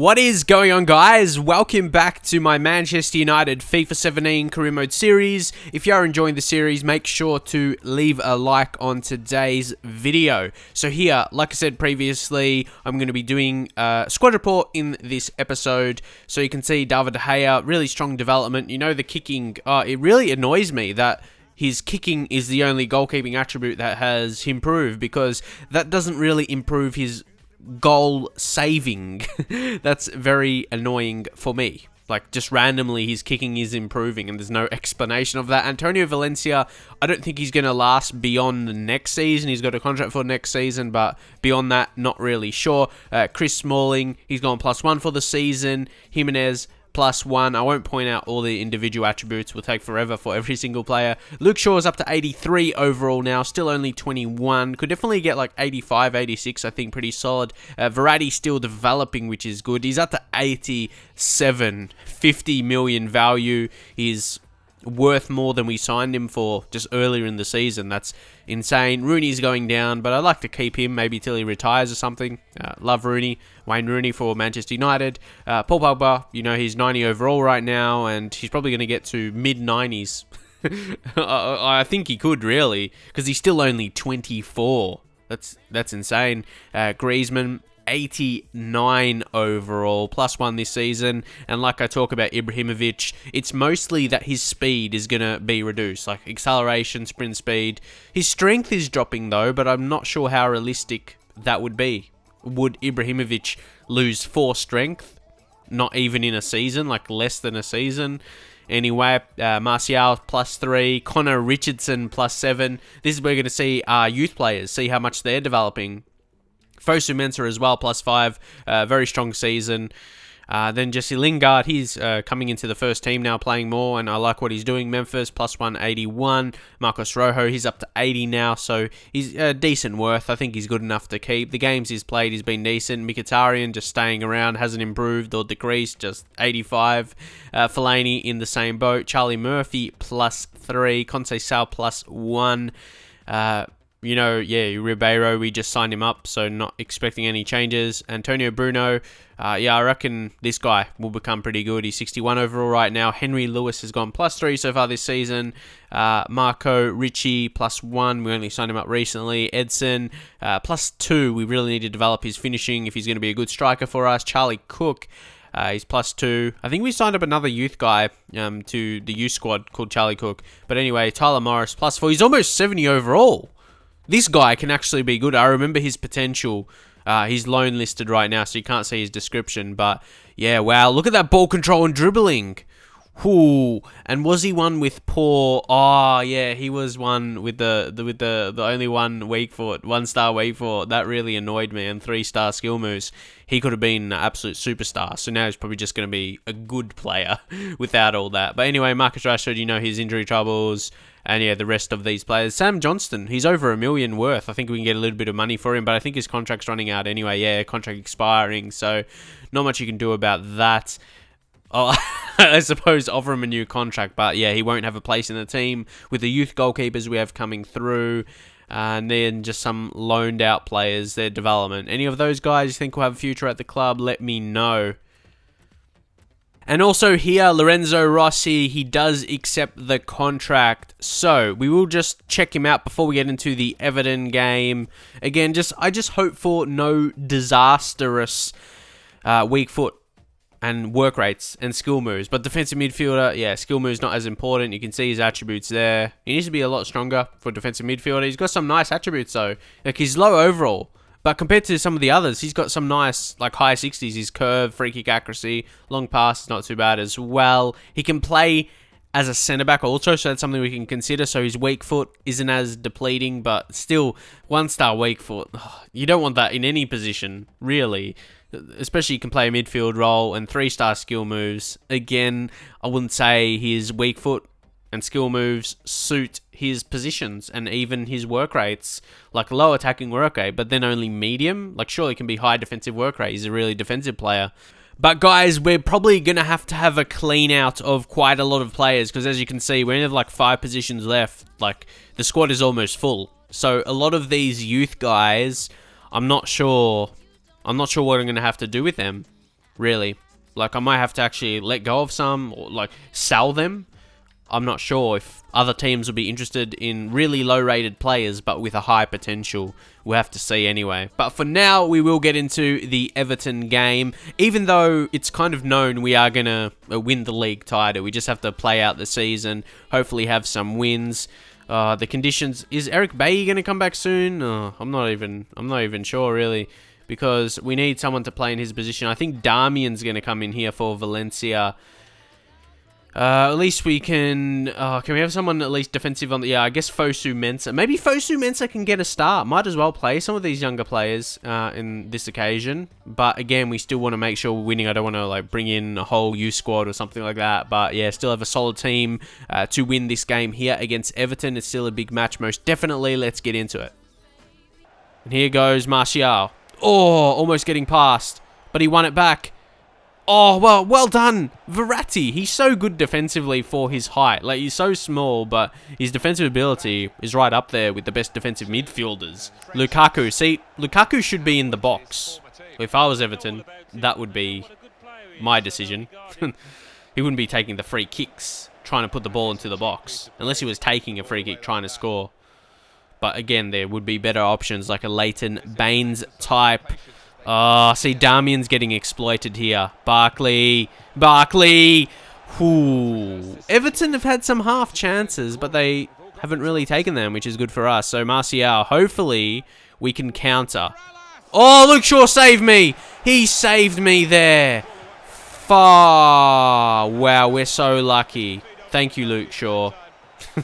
What is going on, guys? Welcome back to my Manchester United FIFA 17 Career Mode series. If you are enjoying the series, make sure to leave a like on today's video. So here, like I said previously, I'm going to be doing a squad report in this episode. So you can see David De Gea, really strong development. You know, the kicking, it really annoys me that his kicking is the only goalkeeping attribute that has improved, because that doesn't really improve his goal saving. That's very annoying for me. Like, just randomly his kicking is improving and there's no explanation of that. Antonio Valencia, I don't think he's going to last beyond the next season. He's got a contract for next season, but beyond that, not really sure. Chris Smalling, he's gone +1 for the season. Jimenez, +1. I won't point out all the individual attributes. Will take forever for every single player. Luke Shaw is up to 83 overall now. Still only 21. Could definitely get like 85, 86. I think pretty solid. Verratti still developing, which is good. He's up to 87. 50 million value. He's worth more than we signed him for just earlier in the season. That's insane. Rooney's going down, but I'd like to keep him maybe till he retires or something. Love Rooney. Wayne Rooney for Manchester United. Paul Pogba, you know, he's 90 overall right now, and he's probably going to get to mid-90s. I think he could, really, because he's still only 24. That's insane. Griezmann, 89 overall, +1 this season. And like I talk about Ibrahimovic, it's mostly that his speed is going to be reduced, like acceleration, sprint speed. His strength is dropping though, but I'm not sure how realistic that would be. Would Ibrahimovic lose 4 strength? Not even in a season, like less than a season. Anyway, Martial +3, Connor Richardson +7. This is where we're going to see our youth players, see how much they're developing. Fosu Mensah as well, +5. Very strong season. Then Jesse Lingard, he's coming into the first team now, playing more, and I like what he's doing. Memphis, +1, 81. Marcos Rojo, he's up to 80 now, so he's decent worth. I think he's good enough to keep. The games he's played, he's been decent. Mkhitaryan just staying around, hasn't improved or decreased, just 85. Fellaini in the same boat. Charlie Murphy, +3. Conceição, +1. You know, yeah, Ribeiro, we just signed him up, so not expecting any changes. Antonio Bruno, yeah, I reckon this guy will become pretty good. He's 61 overall right now. Henry Lewis has gone +3 so far this season. Marco Ricci, +1. We only signed him up recently. Edson, +2. We really need to develop his finishing if he's going to be a good striker for us. Charlie Cook, he's +2. I think we signed up another youth guy to the youth squad called Charlie Cook. But anyway, Tyler Morris, +4. He's almost 70 overall. This guy can actually be good. I remember his potential. He's loan listed right now, so you can't see his description. But yeah, wow, look at that ball control and dribbling. Ooh. And was he one with poor? Oh yeah, he was one with the only one weak foot, 1-star weak foot. That really annoyed me. And 3-star skill moves. He could have been an absolute superstar. So now he's probably just going to be a good player without all that. But anyway, Marcus Rashford, you know, his injury troubles. And yeah, the rest of these players. Sam Johnston, he's over $1 million worth. I think we can get a little bit of money for him, but I think his contract's running out anyway. Yeah, contract expiring, so not much you can do about that. Oh, I suppose offer him a new contract, but yeah, he won't have a place in the team with the youth goalkeepers we have coming through. And then just some loaned out players, their development. Any of those guys you think will have a future at the club, let me know. And also here, Lorenzo Rossi, he does accept the contract. So, we will just check him out before we get into the Everton game. Again, I just hope for no disastrous weak foot and work rates and skill moves. But defensive midfielder, yeah, skill moves not as important. You can see his attributes there. He needs to be a lot stronger for defensive midfielder. He's got some nice attributes though. Like, he's low overall. But compared to some of the others, he's got some nice, like, high 60s. His curve, free kick accuracy, long pass is not too bad as well. He can play as a centre-back also, so that's something we can consider. So his weak foot isn't as depleting, but still, 1-star weak foot. You don't want that in any position, really. Especially you can play a midfield role and 3-star skill moves. Again, I wouldn't say his weak foot and skill moves suit his positions and even his work rates, like low attacking work rate, but then only medium. Like, surely it can be high defensive work rate. He's a really defensive player. But guys, we're probably going to have a clean out of quite a lot of players, because as you can see, we only have like 5 positions left. Like, the squad is almost full. So a lot of these youth guys, I'm not sure what I'm going to have to do with them. really. Like, I might have to actually let go of some, or like sell them. I'm not sure if other teams will be interested in really low-rated players, but with a high potential. We'll have to see anyway. But for now, we will get into the Everton game. Even though it's kind of known we are going to win the league title. We just have to play out the season, hopefully have some wins. The conditions... Is Eric Bailly going to come back soon? I'm not even sure, really. Because we need someone to play in his position. I think Darmian's going to come in here for Valencia. At least we can we have someone at least defensive on the... Yeah, I guess Fosu Mensah. Maybe Fosu Mensah can get a start. Might as well play some of these younger players in this occasion. But again, we still want to make sure we're winning. I don't want to like bring in a whole youth squad or something like that. But yeah, still have a solid team to win this game here against Everton. It's still a big match, most definitely. Let's get into it. And here goes Martial. Oh, almost getting past. But he won it back. Oh, well done, Verratti. He's so good defensively for his height. Like, he's so small, but his defensive ability is right up there with the best defensive midfielders. Lukaku. See, Lukaku should be in the box. If I was Everton, that would be my decision. He wouldn't be taking the free kicks, trying to put the ball into the box. Unless he was taking a free kick, trying to score. But again, there would be better options, like a Leighton Baines type. Oh, see, Darmian's getting exploited here. Barkley. Ooh. Everton have had some half chances, but they haven't really taken them, which is good for us. So, Martial, hopefully, we can counter. Oh, Luke Shaw saved me. He saved me there. Wow, we're so lucky. Thank you, Luke Shaw.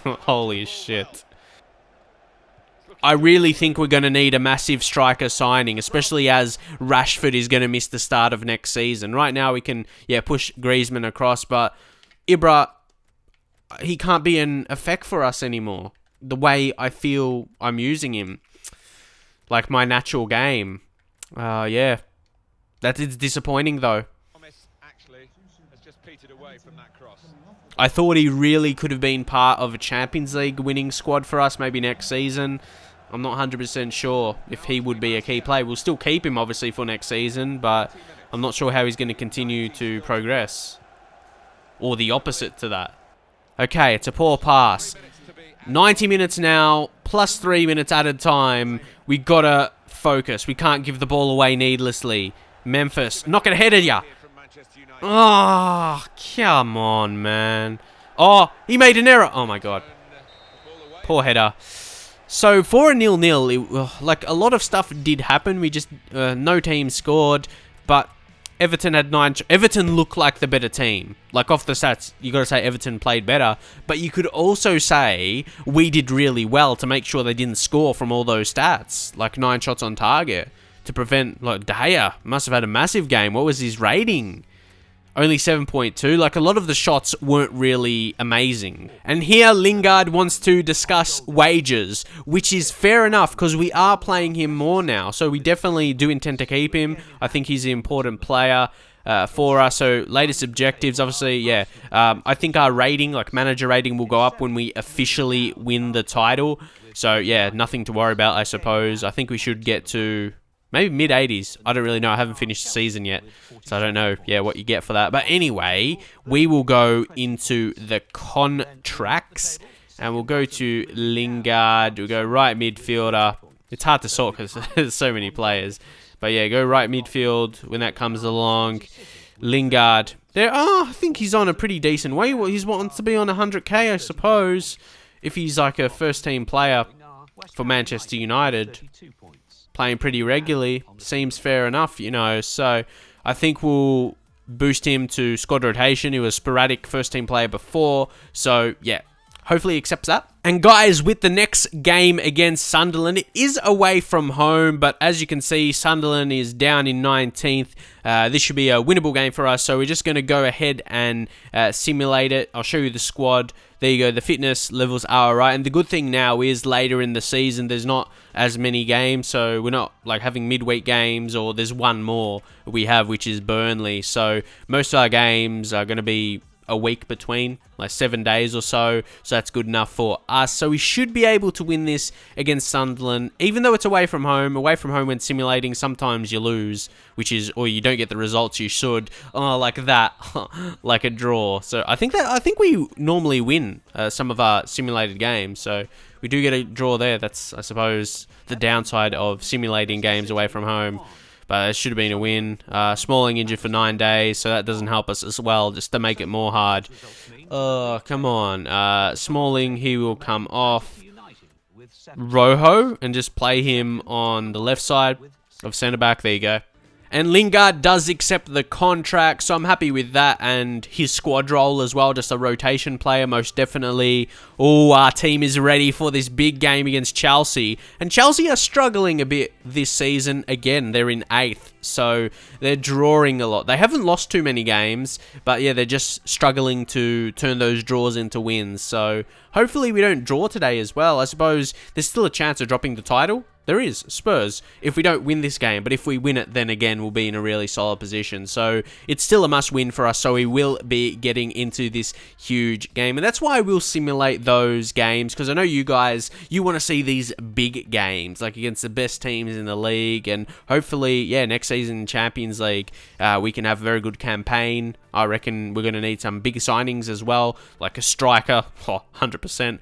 Holy shit. I really think we're going to need a massive striker signing, especially as Rashford is going to miss the start of next season. Right now, we can, push Griezmann across, but Ibra, he can't be an effect for us anymore. The way I feel I'm using him. Like my natural game. Yeah. That is disappointing, though. I thought he really could have been part of a Champions League winning squad for us, maybe next season. I'm not 100% sure if he would be a key player. We'll still keep him, obviously, for next season, but I'm not sure how he's going to continue to progress. Or the opposite to that. Okay, it's a poor pass. 90 minutes now, plus 3 minutes added time. We got to focus. We can't give the ball away needlessly. Memphis, knock it ahead of ya. Oh, come on, man. Oh, he made an error. Oh, my God. Poor header. So, for a 0-0, like, a lot of stuff did happen. We just, no team scored, but Everton had 9... Everton looked like the better team. Like, off the stats, you got to say Everton played better, but you could also say we did really well to make sure they didn't score from all those stats. Like, 9 shots on target to prevent... Like, De Gea must have had a massive game. What was his rating? Only 7.2. Like, a lot of the shots weren't really amazing. And here, Lingard wants to discuss wages, which is fair enough, because we are playing him more now. So we definitely do intend to keep him. I think he's an important player for us. So, latest objectives, obviously, yeah. I think our rating, like manager rating, will go up when we officially win the title. So, yeah, nothing to worry about, I suppose. I think we should get to... maybe mid-80s. I don't really know. I haven't finished the season yet. So I don't know, what you get for that. But anyway, we will go into the contracts. And we'll go to Lingard. We'll go right midfielder. It's hard to sort because there's so many players. But yeah, go right midfield when that comes along. Lingard. There. Oh, I think he's on a pretty decent way. Well, he wants to be on 100k, I suppose. If he's like a first-team player for Manchester United. Playing pretty regularly. Seems fair enough, So, I think we'll boost him to squad rotation. He was a sporadic first-team player before. So, yeah. Hopefully he accepts that. And guys, with the next game against Sunderland, it is away from home. But as you can see, Sunderland is down in 19th. This should be a winnable game for us. So, we're just going to go ahead and simulate it. I'll show you the squad. There you go, the fitness levels are alright. And the good thing now is later in the season, there's not as many games. So we're not like having midweek games, or there's one more we have, which is Burnley. So most of our games are going to be a week between, like 7 days or so. So that's good enough for us. So we should be able to win this against Sunderland, even though it's away from home. Away from home when simulating, sometimes you lose, which is, or you don't get the results you should. Oh, like that, like a draw. So I think we normally win some of our simulated games. So we do get a draw there. That's, I suppose, the downside of simulating games away from home. But it should have been a win. Smalling injured for 9 days, so that doesn't help us as well, just to make it more hard. Oh, come on. Smalling, he will come off Rojo and just play him on the left side of centre-back. There you go. And Lingard does accept the contract, so I'm happy with that. And his squad role as well, just a rotation player, most definitely. Oh, our team is ready for this big game against Chelsea. And Chelsea are struggling a bit this season. Again, they're in 8th, so they're drawing a lot. They haven't lost too many games, but yeah, they're just struggling to turn those draws into wins. So hopefully we don't draw today as well. I suppose there's still a chance of dropping the title. There is, Spurs, if we don't win this game. But if we win it, then again, we'll be in a really solid position. So it's still a must-win for us. So we will be getting into this huge game. And that's why we'll simulate those games. Because I know you guys, you want to see these big games, like against the best teams in the league. And hopefully, yeah, next season, Champions League, we can have a very good campaign. I reckon we're going to need some big signings as well, like a striker, 100%.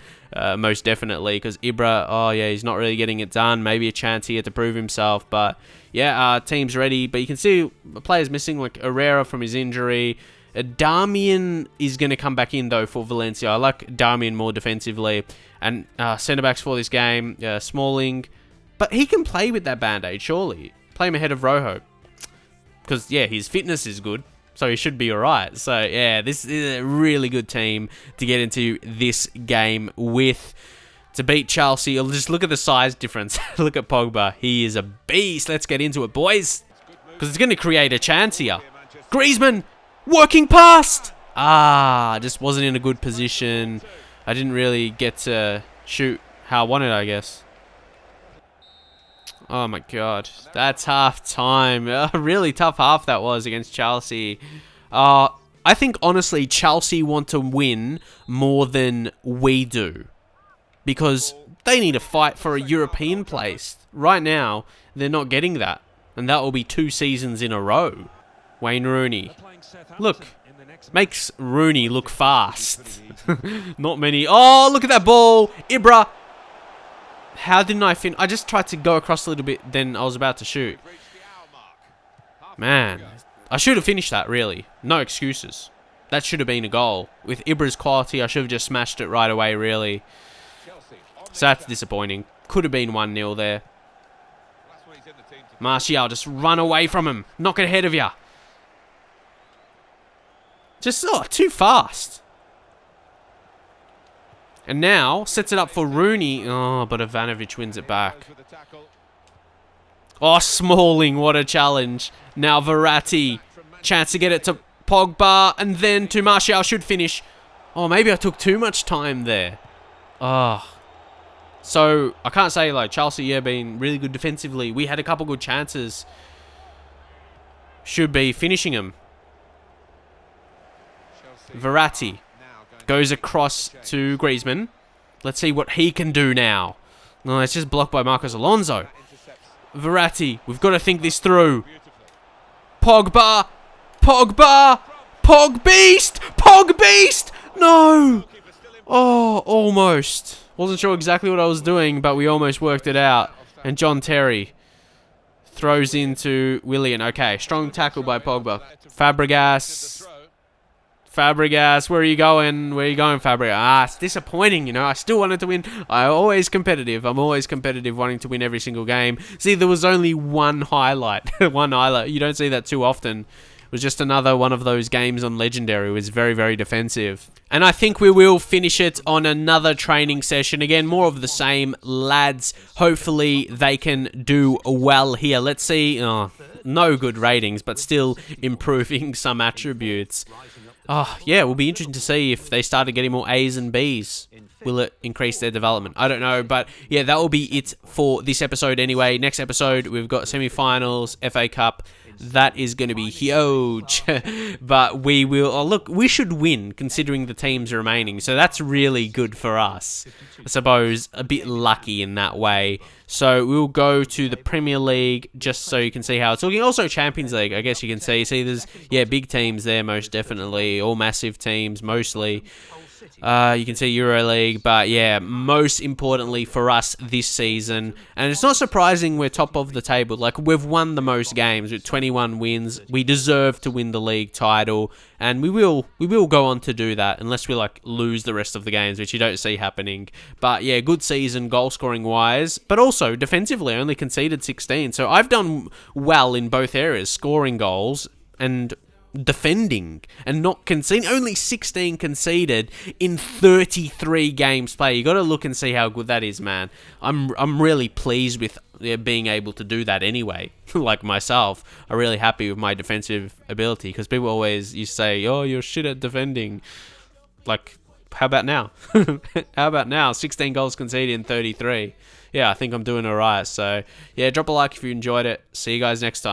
Most definitely, because Ibra, oh yeah, he's not really getting it done. Maybe a chance here to prove himself, but yeah, team's ready. But you can see the players missing, like Herrera from his injury. Darmian is going to come back in though for Valencia. I like Darmian more defensively, and centre backs for this game, Smalling, but he can play with that band-aid surely. Play him ahead of Rojo, because yeah, his fitness is good. So he should be alright. So yeah, this is a really good team to get into this game with. To beat Chelsea, just look at the size difference. Look at Pogba. He is a beast. Let's get into it, boys. Because it's going to create a chance here. Griezmann, working past. Just wasn't in a good position. I didn't really get to shoot how I wanted, I guess. Oh my god, that's half time. A really tough half that was against Chelsea. I think honestly Chelsea want to win more than we do, because they need to fight for a European place. Right now, they're not getting that, and that will be 2 seasons in a row. Wayne Rooney. Look, makes Rooney look fast. Not many. Oh, look at that ball. Ibra. How didn't I I just tried to go across a little bit, then I was about to shoot. Man, I should have finished that, really. No excuses. That should have been a goal. With Ibra's quality, I should have just smashed it right away, really. So that's disappointing. Could have been 1-0 there. Martial, just run away from him. Knock it ahead of you. Just, too fast. And now, sets it up for Rooney. Oh, but Ivanovic wins it back. Oh, Smalling, what a challenge. Now Verratti. Chance to get it to Pogba. And then to Martial, should finish. Oh, maybe I took too much time there. Oh. So, I can't say, like, Chelsea, yeah, being really good defensively. We had a couple good chances. Should be finishing them. Verratti. Goes across to Griezmann. Let's see what he can do now. No, it's just blocked by Marcos Alonso. Verratti, we've got to think this through. Pogba. Pogba. Pogbeast. Pogbeast. No. Oh, almost. Wasn't sure exactly what I was doing, but we almost worked it out. And John Terry throws into Willian. Okay, strong tackle by Pogba. Fabregas. Fabregas, where are you going? Where are you going, Fabregas? It's disappointing, you know. I still wanted to win. I'm always competitive, wanting to win every single game. See, there was only one highlight. One highlight. You don't see that too often. It was just another one of those games on Legendary. It was very, very defensive. And I think we will finish it on another training session. Again, more of the same, lads. Hopefully, they can do well here. Let's see. Oh, no good ratings, but still improving some attributes. Oh, yeah, it will be interesting to see if they started getting more A's and B's. Will it increase their development? I don't know, but yeah, that will be it for this episode anyway. Next episode, we've got semi-finals, FA Cup, that is going to be huge. But we will... Oh, look, we should win, considering the teams remaining. So that's really good for us. I suppose a bit lucky in that way. So we'll go to the Premier League, just so you can see how it's looking. Also Champions League, I guess you can see. See, there's, yeah, big teams there, most definitely. All massive teams, mostly. You can see EuroLeague, but yeah, most importantly for us this season, and it's not surprising we're top of the table. Like, we've won the most games with 21 wins. We deserve to win the league title, and we will go on to do that unless we like lose the rest of the games, which you don't see happening. But yeah, good season goal scoring wise, but also defensively, only conceded 16. So I've done well in both areas, scoring goals and defending and not conceding. Only 16 conceded in 33 games played. You got to look and see how good that is, man. I'm really pleased with being able to do that anyway. Like myself, I'm really happy with my defensive ability, because people always used to say, oh, you're shit at defending. Like, how about now? How about now? 16 goals conceded in 33. Yeah, I think I'm doing alright. So yeah, drop a like if you enjoyed it. See you guys next time.